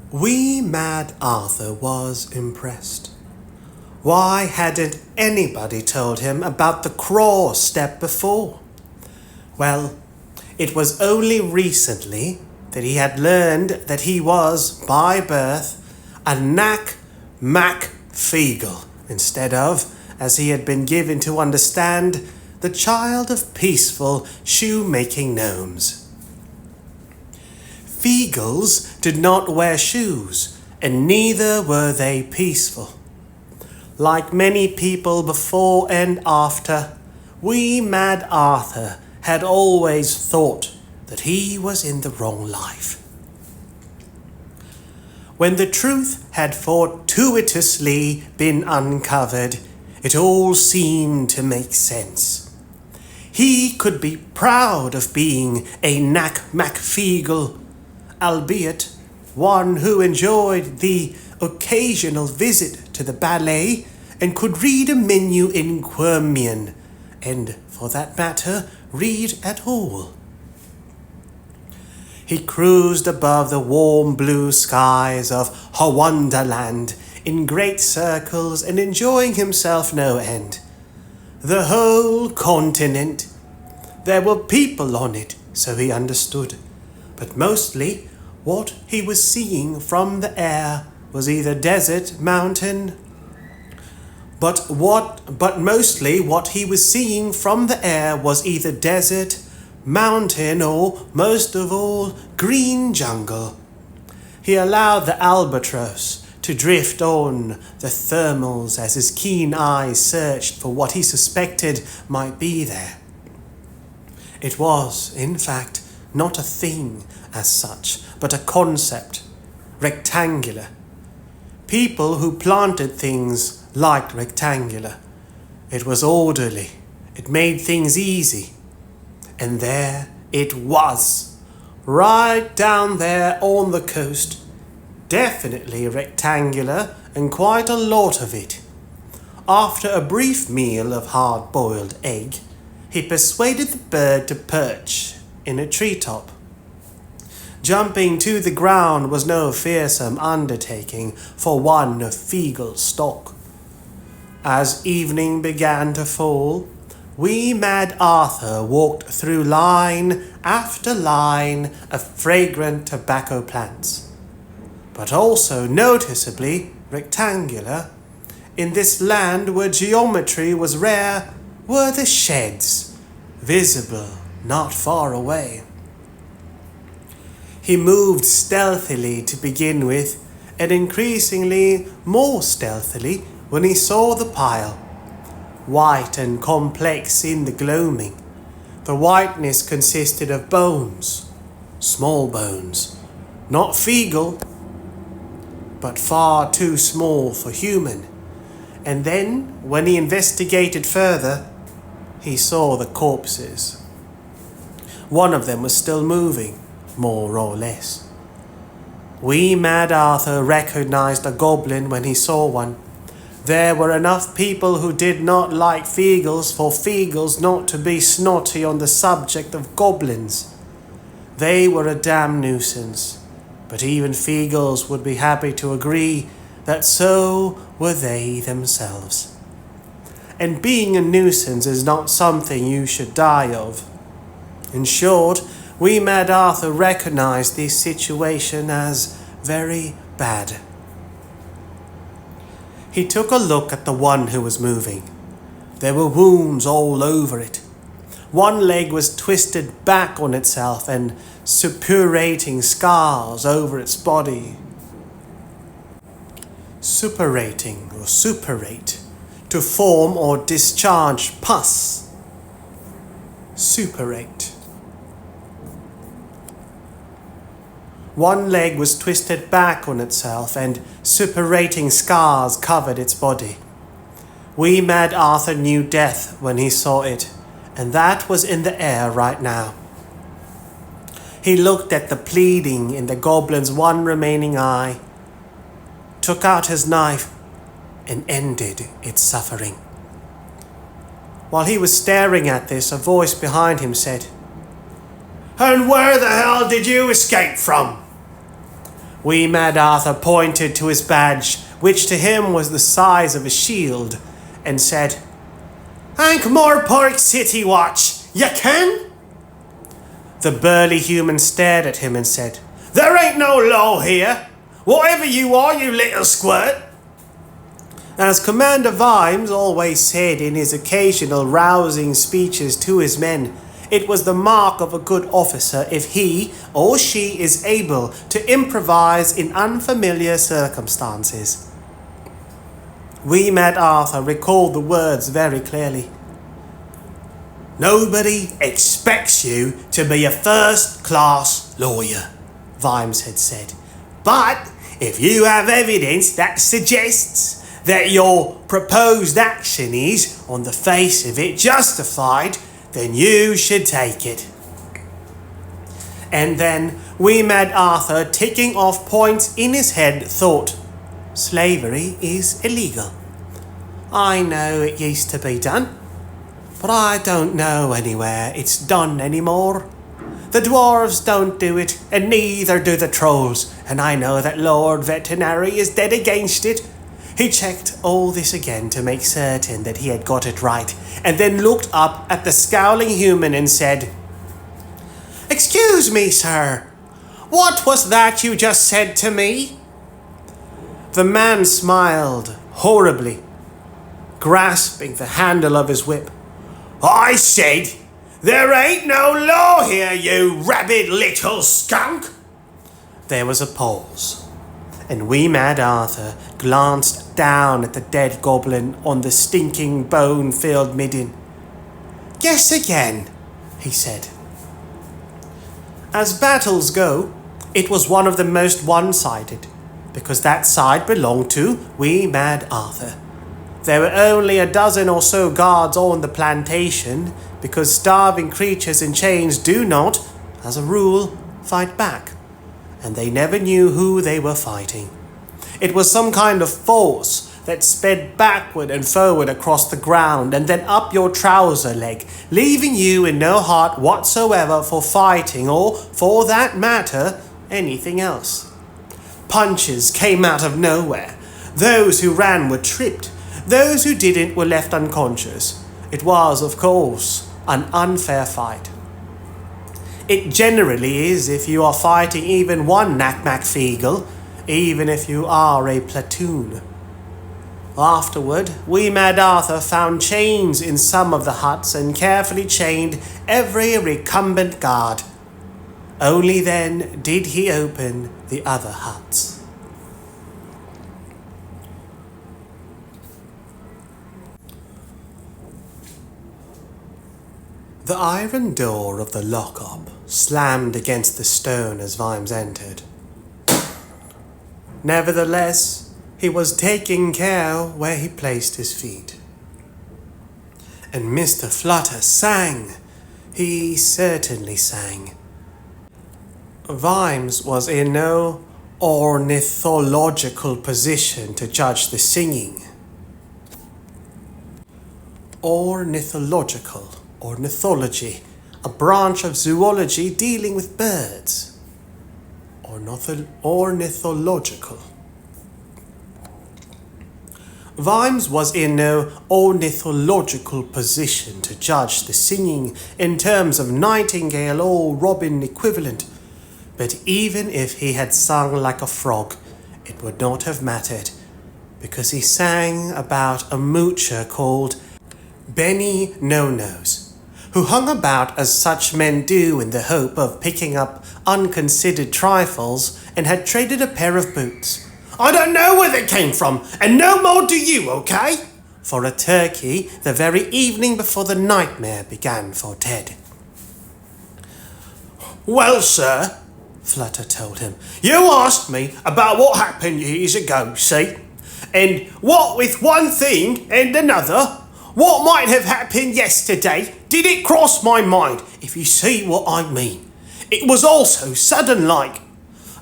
Wee Mad Arthur was impressed. Why hadn't anybody told him about the craw step before? Well, it was only recently that he had learned that he was, by birth, a Knack-Mack-Feegle, instead of, as he had been given to understand, the child of peaceful shoemaking gnomes. Feegles did not wear shoes, and neither were they peaceful. Like many people before and after, wee Mad Arthur had always thought that he was in the wrong life. When the truth had fortuitously been uncovered, it all seemed to make sense. He could be proud of being a Knack-Mack-Feegle, albeit one who enjoyed the occasional visit to the ballet and could read a menu in Quirmian, and, for that matter, read at all. He cruised above the warm blue skies of Hawonderland in great circles and enjoying himself no end. The whole continent. There were people on it, so he understood, but mostly what he was seeing from the air was either desert, mountain, but mostly what he was seeing from the air was either desert, mountain, or, most of all, green jungle. He allowed the albatross to drift on the thermals as his keen eyes searched for what he suspected might be there. It was, in fact, not a thing as such, but a concept, rectangular. People who planted things liked rectangular. It was orderly. It made things easy. And there it was, right down there on the coast. Definitely rectangular, and quite a lot of it. After a brief meal of hard-boiled egg, he persuaded the bird to perch in a treetop. Jumping to the ground was no fearsome undertaking for one of Feegle's stock. As evening began to fall, wee Mad Arthur walked through line after line of fragrant tobacco plants, but also noticeably rectangular. In this land where geometry was rare were the sheds, visible not far away. He moved stealthily to begin with, and increasingly more stealthily when he saw the pile. White and complex in the gloaming, the whiteness consisted of bones, small bones, not feeble, but far too small for human. And then, when he investigated further, he saw the corpses. One of them was still moving, more or less. Wee Mad Arthur recognized a goblin when he saw one. There were enough people who did not like Feagles for Feagles not to be snotty on the subject of goblins. They were a damn nuisance, but even Feagles would be happy to agree that so were they themselves. And being a nuisance is not something you should die of. In short, Wee Mad Arthur recognized this situation as very bad. He took a look at the one who was moving. There were wounds all over it. One leg was twisted back on itself and suppurating scars over its body. Suppurating or suppurate, to form or discharge pus. Suppurate. One leg was twisted back on itself and suppurating scars covered its body. Wee Mad Arthur knew death when he saw it, and that was in the air right now. He looked at the pleading in the goblin's one remaining eye, took out his knife, and ended its suffering. While he was staring at this, a voice behind him said, "And where the hell did you escape from?" Wee Mad Arthur pointed to his badge, which to him was the size of a shield, and said, "Ankh-Morpork City Watch, you can?" The burly human stared at him and said, "There ain't no law here. Whatever you are, you little squirt." As Commander Vimes always said in his occasional rousing speeches to his men, it was the mark of a good officer if he or she is able to improvise in unfamiliar circumstances. Wee Mad Arthur recalled the words very clearly. "Nobody expects you to be a first-class lawyer," Vimes had said. "But if you have evidence that suggests that your proposed action is, on the face of it, justified, then you should take it." And then Wee Mad Arthur, ticking off points in his head, thought, "Slavery is illegal. I know it used to be done, but I don't know anywhere it's done anymore. The dwarves don't do it, and neither do the trolls, and I know that Lord Veterinary is dead against it." He checked all this again to make certain that he had got it right, and then looked up at the scowling human and said, "Excuse me, sir. What was that you just said to me?" The man smiled horribly, grasping the handle of his whip. "I said, there ain't no law here, you rabid little skunk." There was a pause, and Wee Mad Arthur glanced down at the dead goblin on the stinking bone-filled midden. "Guess again," he said. As battles go, it was one of the most one-sided, because that side belonged to Wee Mad Arthur. There were only a dozen or so guards on the plantation, because starving creatures in chains do not, as a rule, fight back, and they never knew who they were fighting. It was some kind of force that sped backward and forward across the ground and then up your trouser leg, leaving you in no heart whatsoever for fighting or, for that matter, anything else. Punches came out of nowhere. Those who ran were tripped. Those who didn't were left unconscious. It was, of course, an unfair fight. It generally is if you are fighting even one Knack-Mack Feagle. even if you are a platoon. Afterward, wee Mad Arthur found chains in some of the huts and carefully chained every recumbent guard. Only then did he open the other huts. The iron door of the lock-up slammed against the stone as Vimes entered. Nevertheless, he was taking care where he placed his feet. And Mr. Flutter sang. He certainly sang. Vimes was in no ornithological position to judge the singing. Ornithology, a branch of zoology dealing with birds. Ornithological. Vimes was in no ornithological position to judge the singing in terms of nightingale or robin equivalent, but even if he had sung like a frog, it would not have mattered, because he sang about a moocher called Benny No-Nose, who hung about as such men do in the hope of picking up unconsidered trifles and had traded a pair of boots. I don't know where they came from, and no more do you, okay? For a turkey the very evening before the nightmare began for Ted. Well, sir, Flutter told him, you asked me about what happened years ago, see? And what with one thing and another, what might have happened yesterday didn't cross my mind, if you see what I mean. It was all so sudden-like.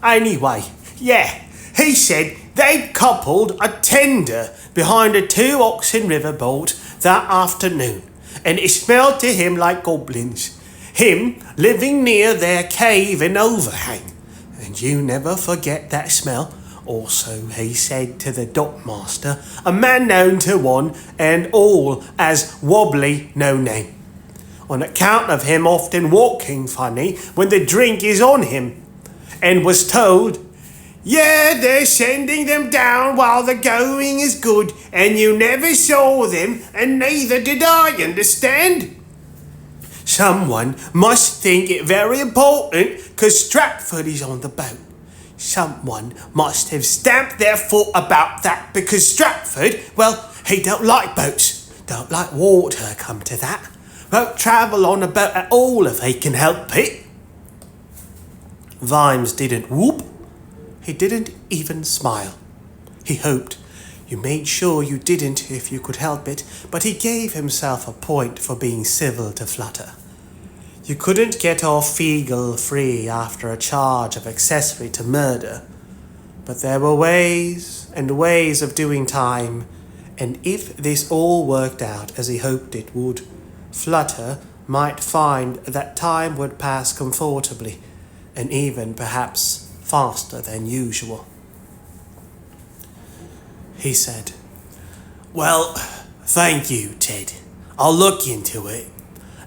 Anyway, yeah, he said they'd coupled a tender behind a 2 oxen river boat that afternoon, and it smelled to him like goblins. Him living near their cave and overhang. And you never forget that smell. Also, he said to the dockmaster, a man known to one and all as Wobbly No Name, on account of him often walking funny when the drink is on him, and was told, yeah, they're sending them down while the going is good, and you never saw them, and neither did I, understand? Someone must think it very important, 'cause Stratford is on the boat. Someone must have stamped their foot about that, because Stratford, well, he don't like boats, don't like water, come to that. Won't travel on a boat at all if he can help it. Vimes didn't whoop. He didn't even smile. He hoped you made sure you didn't if you could help it, but he gave himself a point for being civil to Flutter. You couldn't get off feegle-free after a charge of accessory to murder, but there were ways and ways of doing time, and if this all worked out as he hoped it would, Flutter might find that time would pass comfortably, and even perhaps faster than usual. He said, well, thank you, Ted. I'll look into it.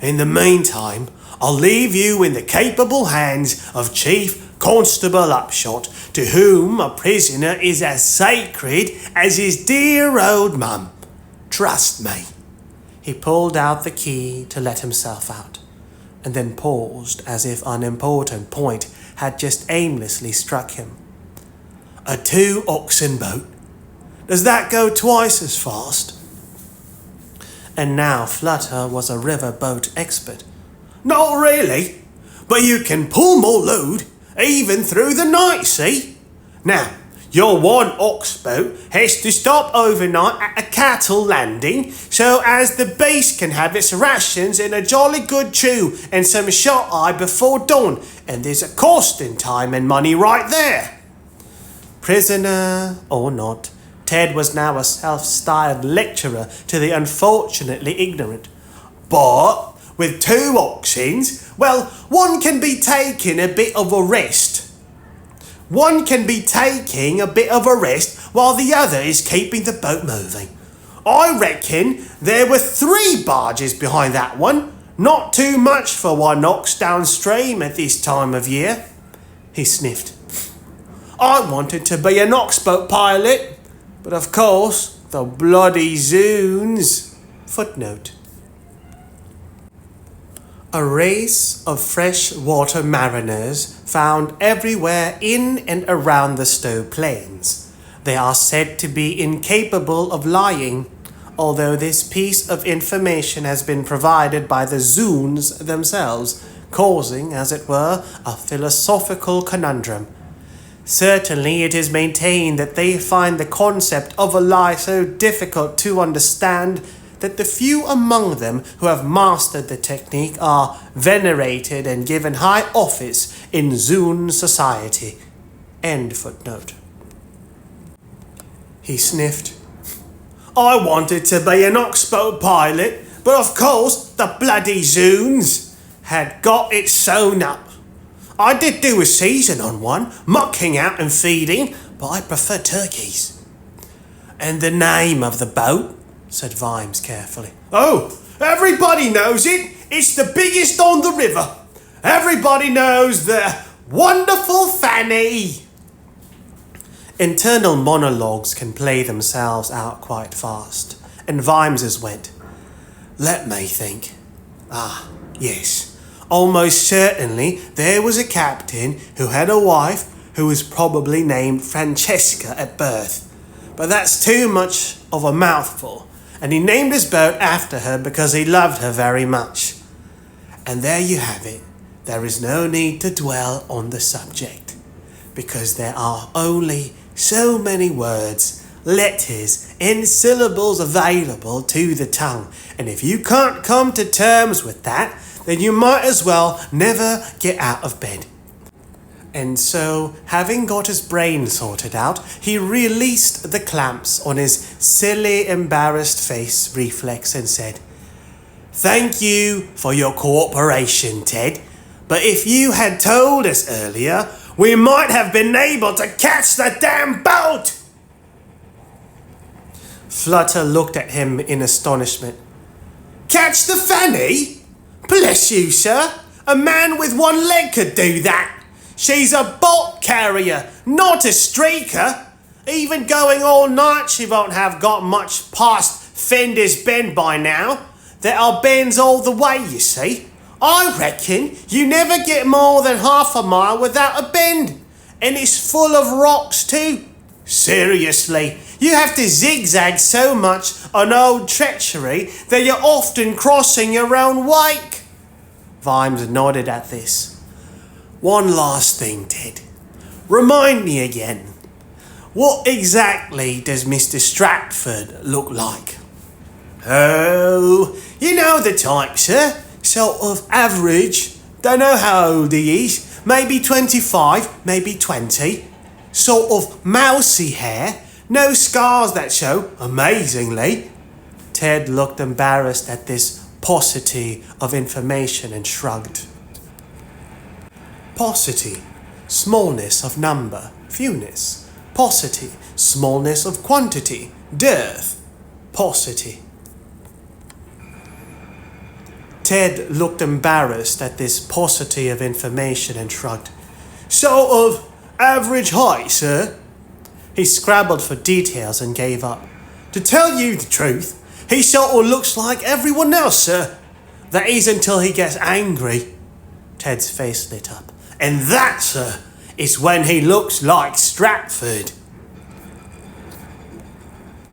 In the meantime, I'll leave you in the capable hands of Chief Constable Upshot, to whom a prisoner is as sacred as his dear old mum. Trust me. He pulled out the key to let himself out, and then paused as if an important point had just aimlessly struck him. A 2 oxen boat? Does that go twice as fast? And now Flutter was a river boat expert. Not really, but you can pull more load, even through the night, see? Now, your 1 ox boat has to stop overnight at a cattle landing, so as the beast can have its rations and a jolly good chew and some shut-eye before dawn, and there's a cost in time and money right there. Prisoner or not, Ted was now a self-styled lecturer to the unfortunately ignorant. But with 2 oxens, well, one can be taking a bit of a rest. One can be taking a bit of a rest while the other is keeping the boat moving. I reckon there were 3 barges behind that one. Not too much for 1 ox downstream at this time of year. He sniffed. I wanted to be an oxboat pilot, but of course, the bloody zoons. Footnote. A race of freshwater mariners found everywhere in and around the Stowe Plains. They are said to be incapable of lying, although this piece of information has been provided by the zoons themselves, causing, as it were, a philosophical conundrum. Certainly it is maintained that they find the concept of a lie so difficult to understand that the few among them who have mastered the technique are venerated and given high office in Zoon society. End footnote. He sniffed. I wanted to be an oxboat pilot, but of course the bloody Zoons had got it sewn up. I did do a season on one, mucking out and feeding, but I prefer turkeys. And the name of the boat? Said Vimes carefully. Oh, everybody knows it. It's the biggest on the river. Everybody knows the Wonderful Fanny. Internal monologues can play themselves out quite fast, and Vimes's went. Let me think. Yes. Almost certainly there was a captain who had a wife who was probably named Francesca at birth. But that's too much of a mouthful, and he named his boat after her because he loved her very much. And there you have it. There is no need to dwell on the subject, because there are only so many words, letters, and syllables available to the tongue, and if you can't come to terms with that, then you might as well never get out of bed. And so, having got his brain sorted out, he released the clamps on his silly, embarrassed face reflex and said, Thank you for your cooperation, Ted, but if you had told us earlier, we might have been able to catch the damn boat! Flutter looked at him in astonishment. Catch the Fanny? Bless you, sir. A man with one leg could do that. She's a bolt carrier, not a streaker. Even going all night, she won't have got much past Fender's Bend by now. There are bends all the way, you see. I reckon you never get more than half a mile without a bend. And it's full of rocks too. Seriously, you have to zigzag so much on old treachery that you're often crossing your own wake. Vimes nodded at this. One last thing, Ted. Remind me again. What exactly does Mr. Stratford look like? Oh, you know the type, sir. Sort of average. Don't know how old he is. Maybe 25, maybe 20. Sort of mousy hair. No scars that show, amazingly. Ted looked embarrassed at this paucity of information and shrugged. Paucity, smallness of number, fewness. Paucity, smallness of quantity, dearth. Paucity. Ted looked embarrassed at this paucity of information and shrugged. Sort of average height, sir. He scrabbled for details and gave up. To tell you the truth, he sort of looks like everyone else, sir. That is until he gets angry. Ted's face lit up. And that, sir, is when he looks like Stratford.